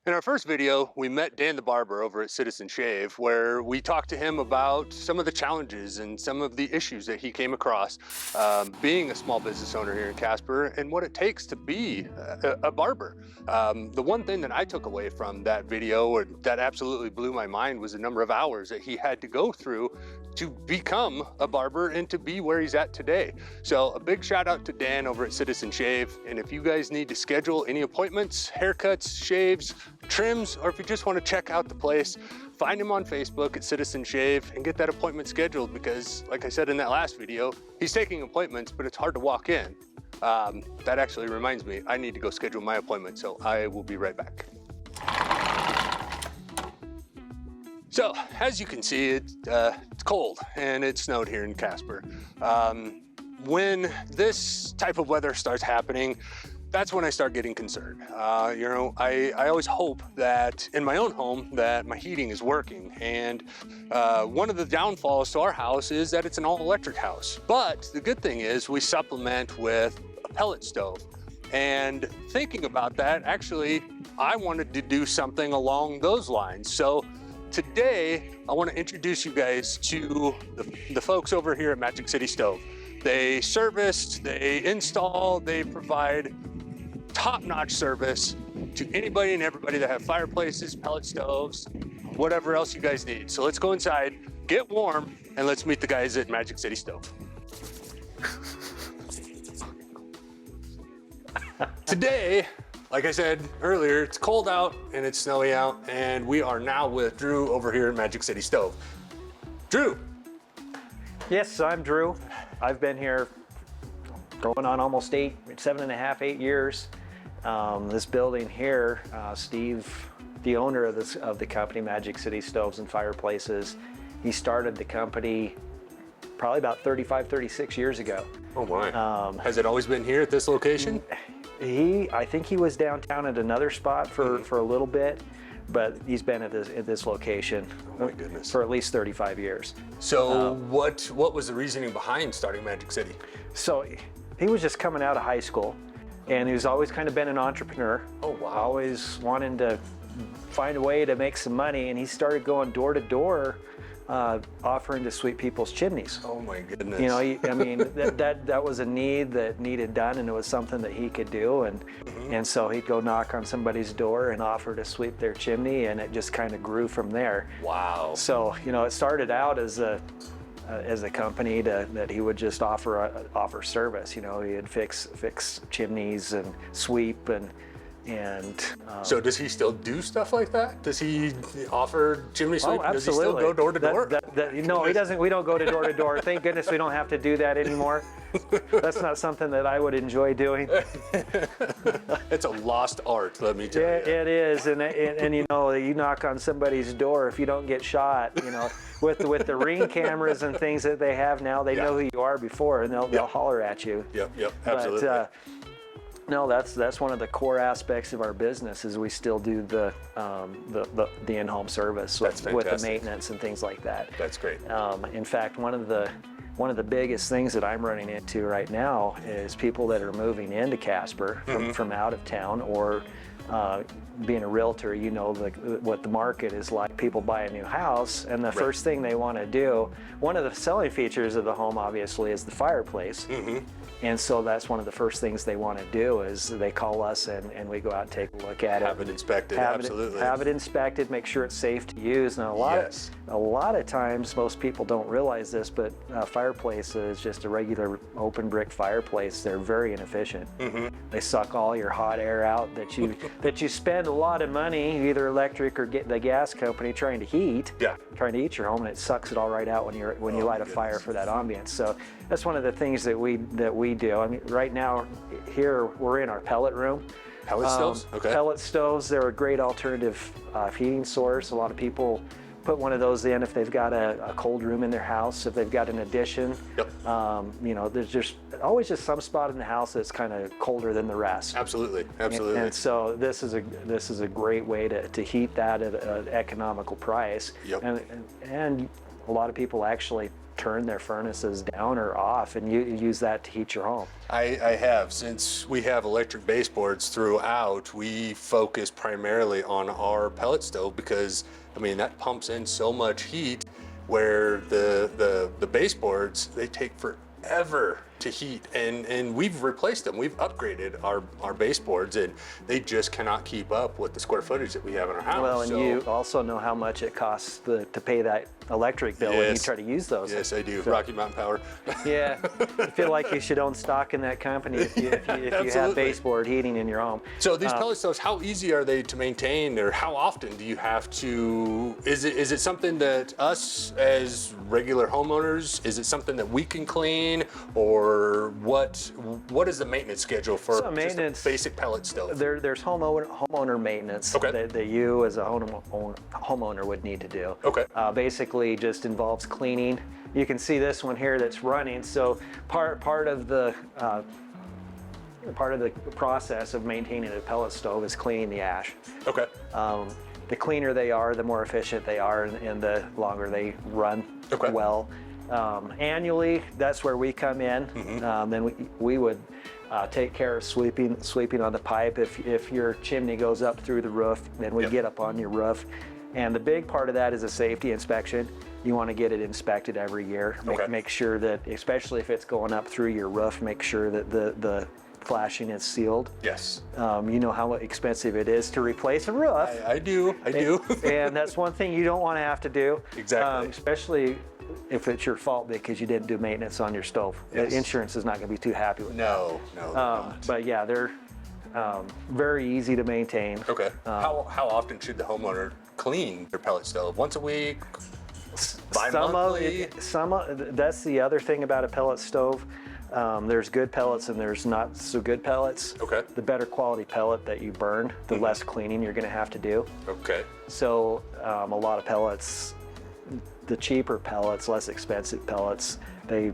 In our first video, we met Dan the barber over at Citizen Shave, where we talked to him about some of the challenges and some of the issues that he came across being a small business owner here in Casper and what it takes to be a barber. The one thing that I took away from that video, or that absolutely blew my mind, was the number of hours that he had to go through to become a barber and to be where he's at today. So a big shout out to Dan over at Citizen Shave. And if you guys need to schedule any appointments, haircuts, shaves, trims, or if you just want to check out the place, find him on Facebook at Citizen Shave and get that appointment scheduled, because like I said in that last video, he's taking appointments, but it's hard to walk in. That actually reminds me, I need to go schedule my appointment, so I will be right back. So, as you can see, it's cold and it snowed here in Casper. When this type of weather starts happening, that's when I start getting concerned. You know, I always hope that in my own home that my heating is working. And one of the downfalls to our house is that it's an all-electric house. But the good thing is we supplement with a pellet stove. And thinking about that, actually, I wanted to do something along those lines. So today, I want to introduce you guys to the folks over here at Magic City Stove. They service, they install, they provide top-notch service to anybody and everybody that have fireplaces, pellet stoves, whatever else you guys need. So let's go inside, get warm, and let's meet the guys at Magic City Stove. Today, like I said earlier, it's cold out and it's snowy out, and we are now with Drew over here at Magic City Stove. Drew. Yes, I'm Drew. I've been here going on almost 7.5, 8 years. This building here, Steve, the owner of the company, Magic City Stoves and Fireplaces, he started the company probably about 35, 36 years ago. Oh my. Has it always been here at this location? I think he was downtown at another spot for a little bit, but he's been at this location for at least 35 years. So what was the reasoning behind starting Magic City? So he was just coming out of high school, and he's always kind of been an entrepreneur. Oh wow. Always wanting to find a way to make some money, and he started going door to door, offering to sweep people's chimneys. Oh my goodness. You know, I mean, that was a need that needed done, and it was something that he could do, and so he'd go knock on somebody's door and offer to sweep their chimney, and it just kind of grew from there. Wow. So, you know, it started out as a company that he would just offer service. You know, he'd fix chimneys and sweep and. So does he still do stuff like that? Does he offer chimney sweep? Oh, absolutely. Does he still go door to door? No, he doesn't. We don't go to door to door. Thank goodness we don't have to do that anymore. That's not something that I would enjoy doing. It's a lost art, let me tell you. It is, and you know, you knock on somebody's door, if you don't get shot, you know, with the Ring cameras and things that they have now, they know who you are before, and they'll holler at you. Yep, absolutely. But, no, that's one of the core aspects of our business, is we still do the in-home service with the maintenance and things like that. That's great. In fact, one of the biggest things that I'm running into right now is people that are moving into Casper from out of town, or being a realtor, you know what the market is like. People buy a new house, and the first thing they want to do, one of the selling features of the home obviously is the fireplace. And so that's one of the first things they want to do, is they call us and we go out and take a look at it. Have it inspected, absolutely. Have it inspected, make sure it's safe to use. Now a lot of times, most people don't realize this, but a fireplace is just a regular open brick fireplace. They're very inefficient. They suck all your hot air out that you spend a lot of money, either electric or get the gas company trying to heat your home, and it sucks it all right out when you light a fire for that ambiance. So that's one of the things that we do. I mean, right now here we're in our pellet room. Pellet stoves? Okay. Pellet stoves, they're a great alternative heating source. A lot of people put one of those in if they've got a cold room in their house, if they've got an addition. You know, there's just always just some spot in the house that's kind of colder than the rest. Absolutely. And so this is a great way to heat that at an economical price. And a lot of people actually turn their furnaces down or off and use that to heat your home. I have. Since we have electric baseboards throughout, we focus primarily on our pellet stove because, I mean, that pumps in so much heat where the baseboards, they take forever to heat, and we've replaced them. We've upgraded our baseboards, and they just cannot keep up with the square footage that we have in our house. Well, and you also know how much it costs to pay that electric bill when you try to use those. Yes, I do. So, Rocky Mountain Power. Yeah, I feel like you should own stock in that company if you have baseboard heating in your home. So these pellet stoves, how easy are they to maintain, or how often do you have to? Is it something that us as regular homeowners, is it something that we can clean, or what is the maintenance schedule for just a basic pellet stove? There's homeowner maintenance that you as a homeowner would need to do. Okay. Basically just involves cleaning. You can see this one here that's running. So part of the process of maintaining a pellet stove is cleaning the ash. Okay. The cleaner they are, the more efficient they are, and the longer they run well. Annually, that's where we come in. Then we would take care of sweeping on the pipe. If your chimney goes up through the roof, then we get up on your roof. And the big part of that is a safety inspection. You want to get it inspected every year. Make sure that, especially if it's going up through your roof, make sure that the flashing is sealed. Yes. You know how expensive it is to replace a roof. I do. And that's one thing you don't want to have to do. Exactly. Especially if it's your fault because you didn't do maintenance on your stove. Yes. The insurance is not going to be too happy with that. No. But yeah, they're very easy to maintain. Okay. How often should the homeowner clean their pellet stove? Once a week? Bi-monthly? That's the other thing about a pellet stove. There's good pellets and there's not so good pellets. Okay. The better quality pellet that you burn, the less cleaning you're going to have to do. Okay. So a lot of pellets, the cheaper pellets, less expensive pellets, they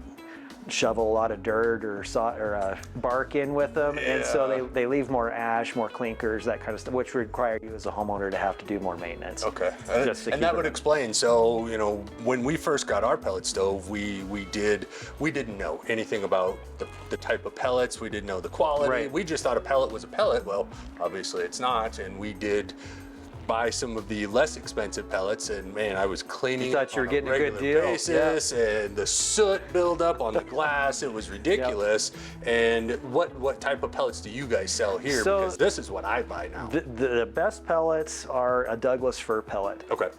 shovel a lot of dirt or bark in with them, and so they leave more ash, more clinkers, that kind of stuff, which require you as a homeowner to have to do more maintenance. Okay. And that would explain. So, when we first got our pellet stove, we didn't know anything about the type of pellets. We didn't know the quality. Right. We just thought a pellet was a pellet. Well, obviously it's not, and we did buy some of the less expensive pellets, and man, I was cleaning. You thought you were getting a good deal. Basis, and the soot buildup on the glass. It was ridiculous. And what type of pellets do you guys sell here? So, because this is what I buy now. The best pellets are a Douglas fir pellet. Okay.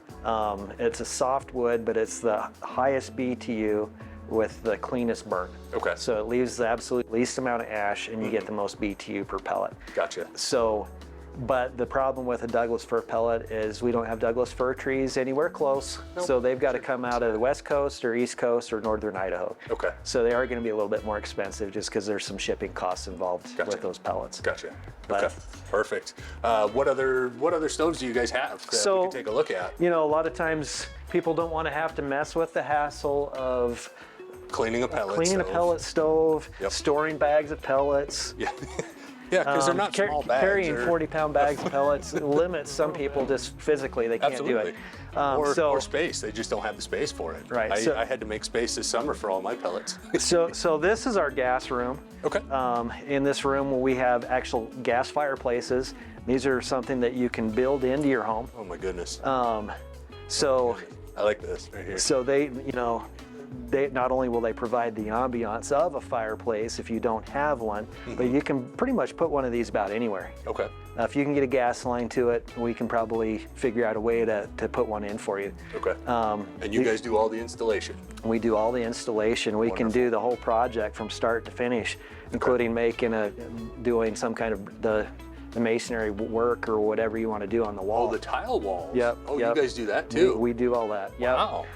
It's a soft wood, but it's the highest BTU with the cleanest burn. Okay. So it leaves the absolute least amount of ash, and you get the most BTU per pellet. Gotcha. So, but the problem with a Douglas fir pellet is we don't have Douglas fir trees anywhere close. Nope. So they've got to come out of the West Coast or East Coast or Northern Idaho. Okay. So they are going to be a little bit more expensive just because there's some shipping costs involved with those pellets. Gotcha. Okay. Perfect. What other stoves do you guys have that we can take a look at? A lot of times people don't want to have to mess with the hassle of cleaning a pellet stove, storing bags of pellets. Yeah. Yeah, because they're not small bags. Carrying 40-pound bags of pellets limits some people just physically. They can't do it. Or space. They just don't have the space for it. Right. I had to make space this summer for all my pellets. So this is our gas room. Okay. In this room, we have actual gas fireplaces. These are something that you can build into your home. Oh my goodness. I like this right here. So they not only will they provide the ambiance of a fireplace if you don't have one, but you can pretty much put one of these about anywhere. Okay. If you can get a gas line to it, we can probably figure out a way to put one in for you. Okay. And you guys do all the installation? We do all the installation. We can do the whole project from start to finish, including doing some kind of the masonry work or whatever you want to do on the wall. Oh, the tile walls. Yep. Oh, you guys do that too? We do all that. Yep. Wow.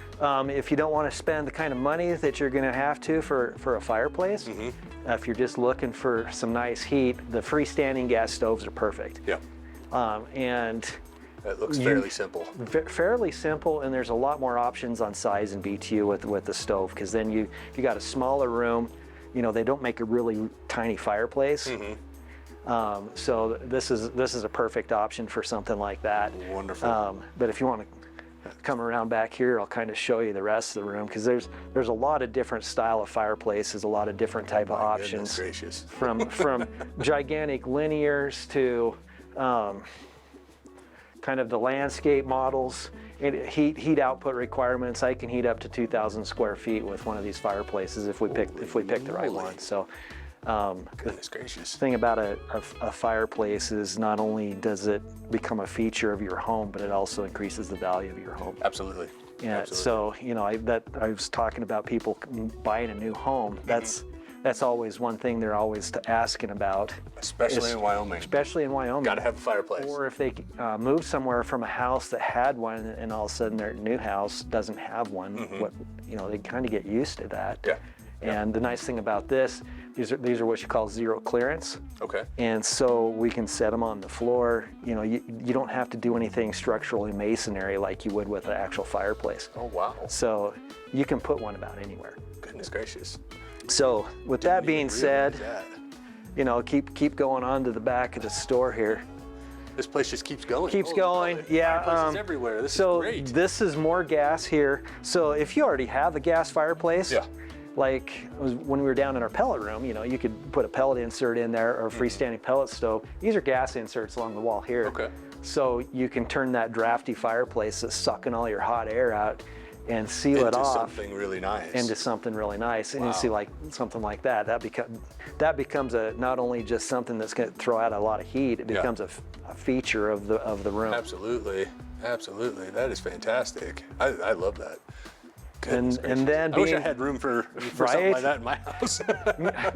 If you don't want to spend the kind of money that you're going to have to for a fireplace, if you're just looking for some nice heat, the freestanding gas stoves are perfect. Yeah. And that looks fairly simple. Fairly simple, and there's a lot more options on size and BTU with the stove, because then you got a smaller room. They don't make a really tiny fireplace. So this is a perfect option for something like that. Wonderful. But if you want to come around back here, I'll kind of show you the rest of the room, because there's a lot of different style of fireplaces, a lot of different type of options. Gracious. from gigantic linears to kind of the landscape models. And heat output requirements. I can heat up to 2,000 square feet with one of these fireplaces if we pick the right one. So. Goodness gracious. The thing about a fireplace is not only does it become a feature of your home, but it also increases the value of your home. Absolutely. Yeah. Absolutely. So I was talking about people buying a new home. That's always one thing they're always asking about. Especially in Wyoming. Especially in Wyoming. Got to have a fireplace. Or if they move somewhere from a house that had one, and all of a sudden their new house doesn't have one. They kind of get used to that. Yeah. And the nice thing about this, these are what you call zero clearance. Okay. And so we can set them on the floor. You don't have to do anything structurally masonry like you would with an actual fireplace. Oh, wow. So you can put one about anywhere. Goodness gracious. So with that being said, keep going on to the back of the store here. This place just keeps going. Keeps going, yeah. Fireplaces everywhere. This is great. This is more gas here. So if you already have a gas fireplace, yeah. Like when we were down in our pellet room, you could put a pellet insert in there or a freestanding pellet stove. These are gas inserts along the wall here. Okay. So you can turn that drafty fireplace that's sucking all your hot air out and seal it off. Into something really nice. Into something really nice. And Wow. you see something like that. That becomes not only just something that's going to throw out a lot of heat, it becomes a feature of the room. Absolutely. Absolutely. That is fantastic. I love that. And then I wish I had room for something like that in my house.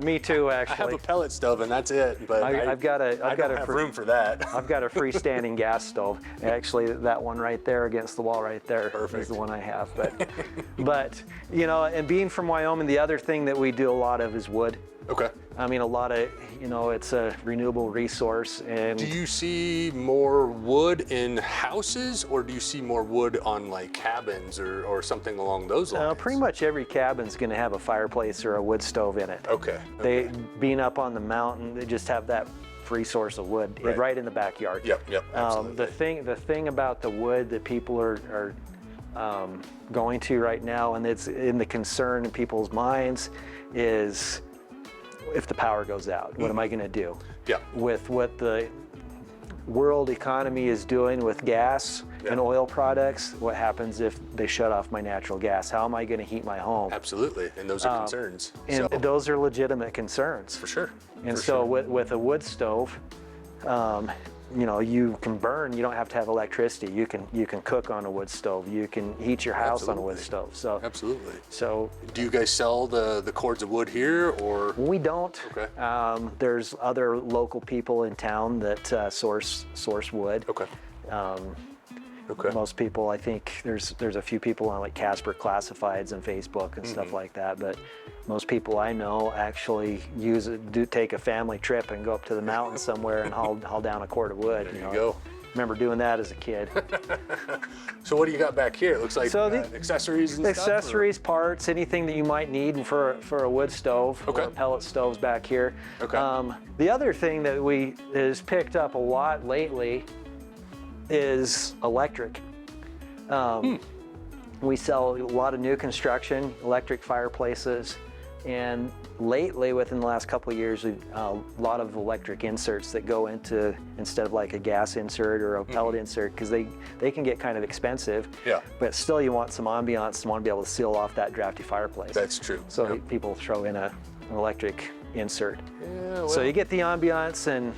Me too, actually. I have a pellet stove and that's it, but I've got room for that. I've got a freestanding gas stove. Actually, that one right there against the wall right there is the one I have. But and being from Wyoming, the other thing that we do a lot of is wood. Okay. I mean, a lot of, it's a renewable resource. And do you see more wood in houses, or do you see more wood on like cabins or something along those lines? Pretty much every cabin's going to have a fireplace or a wood stove in it. Okay. They, being up on the mountain, they just have that free source of wood right in the backyard. Yep, absolutely. The thing about the wood that people are going to right now, and it's in the concern in people's minds, is if the power goes out, what am I going to do? Yeah. With what the world economy is doing with gas and oil products, what happens if they shut off my natural gas? How am I going to heat my home? Absolutely, and those are concerns. And those are legitimate concerns. For sure. And with a wood stove, you can burn. You don't have to have electricity. You can cook on a wood stove. You can heat your house on a wood stove. So absolutely. So do you guys sell the cords of wood here, or? We don't. Okay. There's other local people in town that source wood. Okay. Okay. Most people, I think, there's a few people on like Casper Classifieds and Facebook and stuff like that, but most people I know actually take a family trip and go up to the mountain somewhere and haul down a cord of wood. There you go. Remember doing that as a kid. So what do you got back here? It looks like accessories and accessories, parts, anything that you might need for a wood stove or pellet stoves back here. Okay. The other thing that is picked up a lot lately is electric. We sell a lot of new construction, electric fireplaces, and lately, within the last couple of years, a lot of electric inserts that go into, instead of like a gas insert or a pellet insert, because they can get kind of expensive. Yeah. But still, you want some ambiance, you want to be able to seal off that drafty fireplace. That's true. So people throw in an electric insert. Yeah, well. So you get the ambiance and.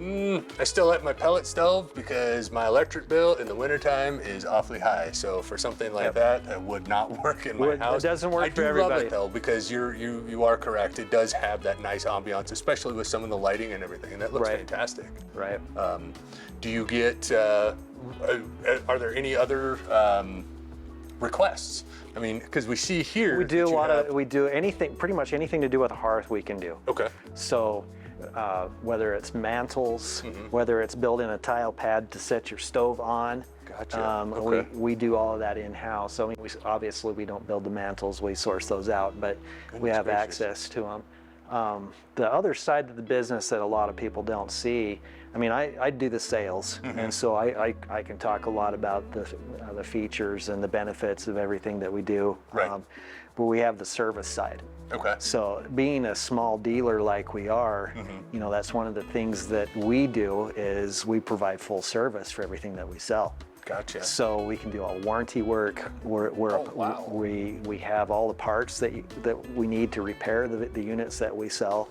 I still like my pellet stove because my electric bill in the wintertime is awfully high. So for something like that would not work in my house. It doesn't work for I everybody. do love it though, because you are correct. It does have that nice ambiance, especially with some of the lighting and everything, and that looks fantastic. Right. Do you get? Are there any other requests? I mean, because we see here we do anything, pretty much anything to do with a hearth we can do. Okay. So. Whether it's mantles, whether it's building a tile pad to set your stove on. Gotcha. We do all of that in-house. I mean, obviously we don't build the mantles, we source those out, but we have access to them. The other side of the business that a lot of people don't see, I mean, I do the sales, and so I can talk a lot about the features and the benefits of everything that we do. Right. But we have the service side. Okay. So being a small dealer like we are, you know, that's one of the things that we do is we provide full service for everything that we sell. Gotcha. So we can do all warranty work. Wow. We have all the parts that we need to repair the units that we sell.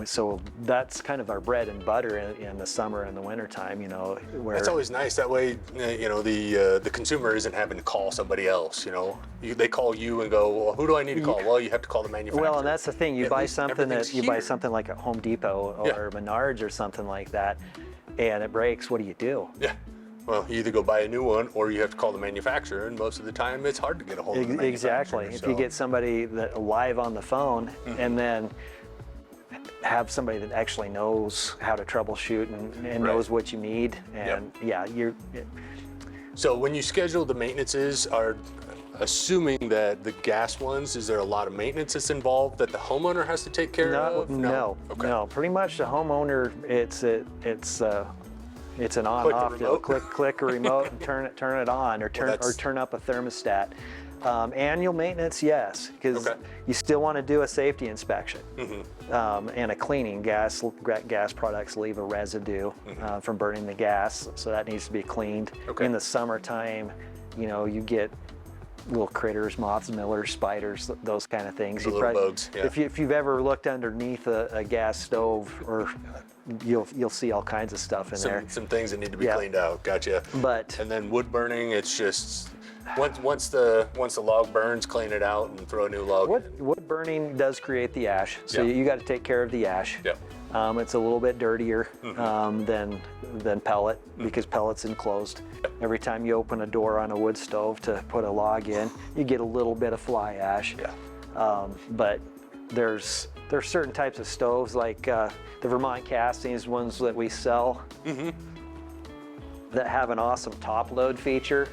So that's kind of our bread and butter in the summer and the winter time, you know. Where That's always nice. That way, you know, the consumer isn't having to call somebody else. You know, they call you and go, well, who do I need to call? Well, you have to call the manufacturer. Well, and that's the thing. You buy something buy something like at Home Depot or Menards or something like that, and it breaks. What do you do? Yeah. Well, you either go buy a new one or you have to call the manufacturer, and most of the time it's hard to get a hold of the manufacturer. Exactly. If you get somebody that live on the phone and then have somebody that actually knows how to troubleshoot and knows what you need, and So when you schedule the maintenances, are assuming that the gas ones, is there a lot of maintenance that's involved that the homeowner has to take care of? No. Pretty much the homeowner, it's an on-off deal. Click a remote and turn it on, or turn up a thermostat. Annual maintenance, yes, because you still want to do a safety inspection and a cleaning. Gas products leave a residue from burning the gas, so that needs to be cleaned. In the summertime, you know, you get little critters, moths, millers, spiders, those kind of things. Little bugs. Yeah. If you've ever looked underneath a gas stove, or you'll see all kinds of stuff in there. Some things that need to be cleaned out. Gotcha. And then wood burning, it's just once the log burns, clean it out and throw a new log in. Wood burning does create the ash, so you got to take care of the ash. It's a little bit dirtier than pellet because pellet's enclosed. Every time you open a door on a wood stove to put a log in, you get a little bit of fly ash. But there's certain types of stoves, like the Vermont castings, ones that we sell, that have an awesome top load feature.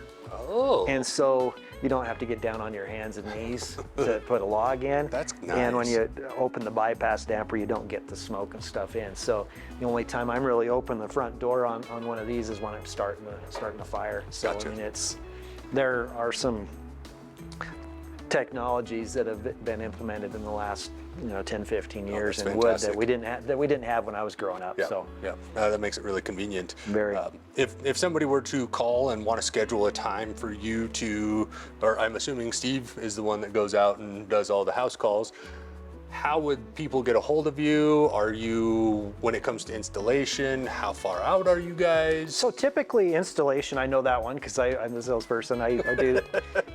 And so you don't have to get down on your hands and knees to put a log in. That's nice. And when you open the bypass damper, you don't get the smoke and stuff in. So the only time I'm really open the front door on one of these is when I'm starting the fire. So I mean, there are some technologies that have been implemented in the last 10, 15 years in wood that we didn't have when I was growing up. That makes it really convenient. Very. If somebody were to call and want to schedule a time for you to, or I'm assuming Steve is the one that goes out and does all the house calls, how would people get a hold of you? Are you, when it comes to installation, how far out are you guys? So typically installation, I know that one because I'm the salesperson. I do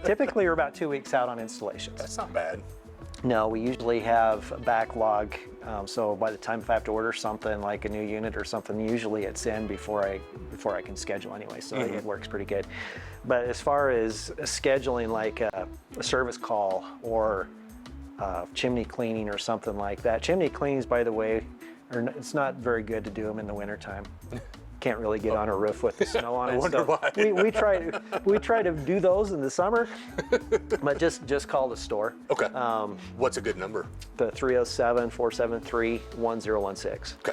typically we're about 2 weeks out on installations. That's not bad. No, we usually have a backlog. So by the time if I have to order something like a new unit or something, usually it's in before I can schedule anyway. So it works pretty good. But as far as scheduling like a service call or chimney cleaning or something like that. Chimney cleanings, by the way, it's not very good to do them in the wintertime. Can't really get on a roof with the snow on it. I wonder why. We try to do those in the summer, but just call the store. Okay. What's a good number? The 307-473-1016. Okay.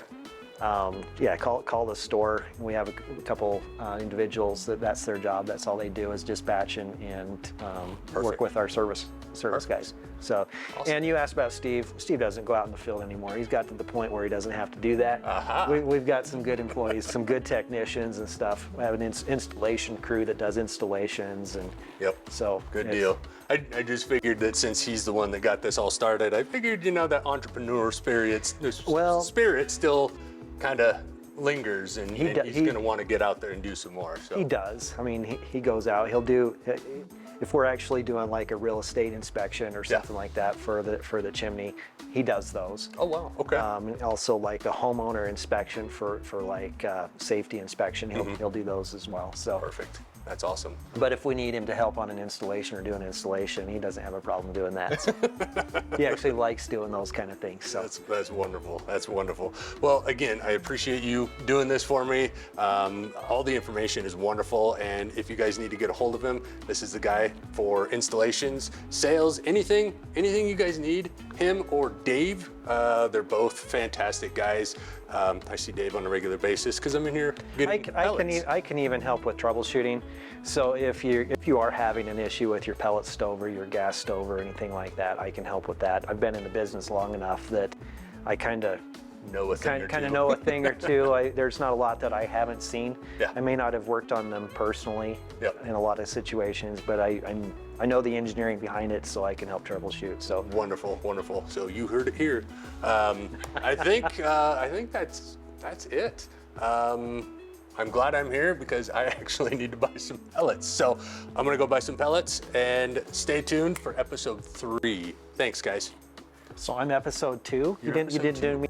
Call the store. We have a couple individuals that's their job. That's all they do is dispatch and work with our service guys. So, awesome. And you asked about Steve. Steve doesn't go out in the field anymore. He's got to the point where he doesn't have to do that. We've got some good employees, some good technicians and stuff. We have an installation crew that does installations and. So good deal. I just figured that since he's the one that got this all started, I figured that entrepreneur spirit still kind of lingers, and he's going to want to get out there and do some more. So. He does. I mean, he goes out. He'll do. If we're actually doing like a real estate inspection or something like that for the chimney, he does those. Oh wow, okay. And also like a homeowner inspection for like safety inspection, he'll do those as well. So perfect. That's awesome. But if we need him to help on an installation or do an installation, he doesn't have a problem doing that. So he actually likes doing those kind of things. So that's wonderful. That's wonderful. Well, again, I appreciate you doing this for me. All the information is wonderful, and if you guys need to get a hold of him, this is the guy for installations, sales, anything you guys need. Him or Dave, they're both fantastic guys. I see Dave on a regular basis because I'm in here getting pellets. I can even help with troubleshooting. So if you are having an issue with your pellet stove or your gas stove or anything like that, I can help with that. I've been in the business long enough that I kind of know a thing or two. There's not a lot that I haven't seen. Yeah. I may not have worked on them personally in a lot of situations, but I know the engineering behind it, so I can help troubleshoot. So wonderful, wonderful. So you heard it here. I think that's it. I'm glad I'm here because I actually need to buy some pellets. So I'm gonna go buy some pellets, and stay tuned for episode 3. Thanks, guys. So I'm episode 2. You didn't do me.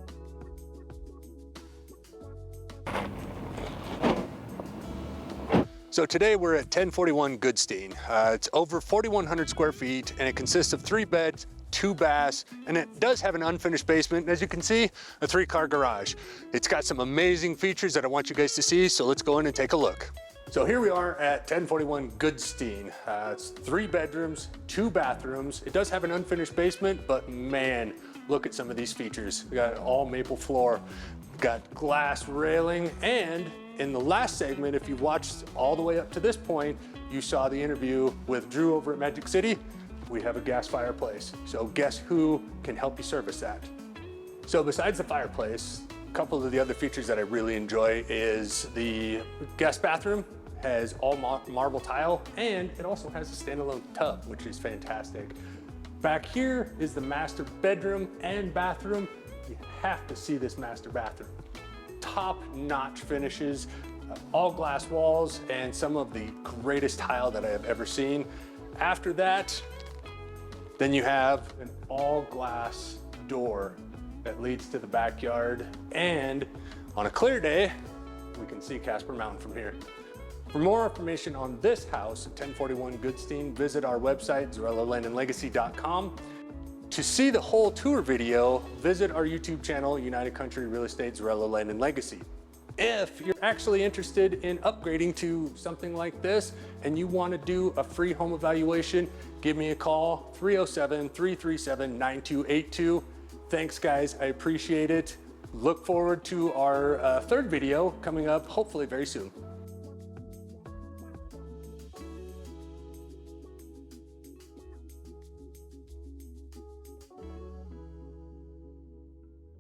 So today we're at 1041 Goodstein. It's over 4,100 square feet, and it consists of 3 beds, 2 baths, and it does have an unfinished basement. And as you can see, a 3-car garage. It's got some amazing features that I want you guys to see, so let's go in and take a look. So here we are at 1041 Goodstein. It's 3 bedrooms, 2 bathrooms. It does have an unfinished basement, but man, look at some of these features. We got all maple floor, got glass railing, and in the last segment, if you watched all the way up to this point, you saw the interview with Drew over at Magic City. We have a gas fireplace. So guess who can help you service that? So besides the fireplace, a couple of the other features that I really enjoy is the guest bathroom has all marble tile, and it also has a standalone tub, which is fantastic. Back here is the master bedroom and bathroom. You have to see this master bathroom. Top-notch finishes, all glass walls, and some of the greatest tile that I have ever seen. After that, then you have an all-glass door that leads to the backyard, and on a clear day, we can see Casper Mountain from here. For more information on this house at 1041 Goodstein, visit our website, ZarelloLandandLegacy.com. To see the whole tour video, visit our YouTube channel, United Country Real Estate Zarello Land and Legacy. If you're actually interested in upgrading to something like this and you want to do a free home evaluation, give me a call, 307-337-9282. Thanks, guys. I appreciate it. Look forward to our 3rd video coming up hopefully very soon.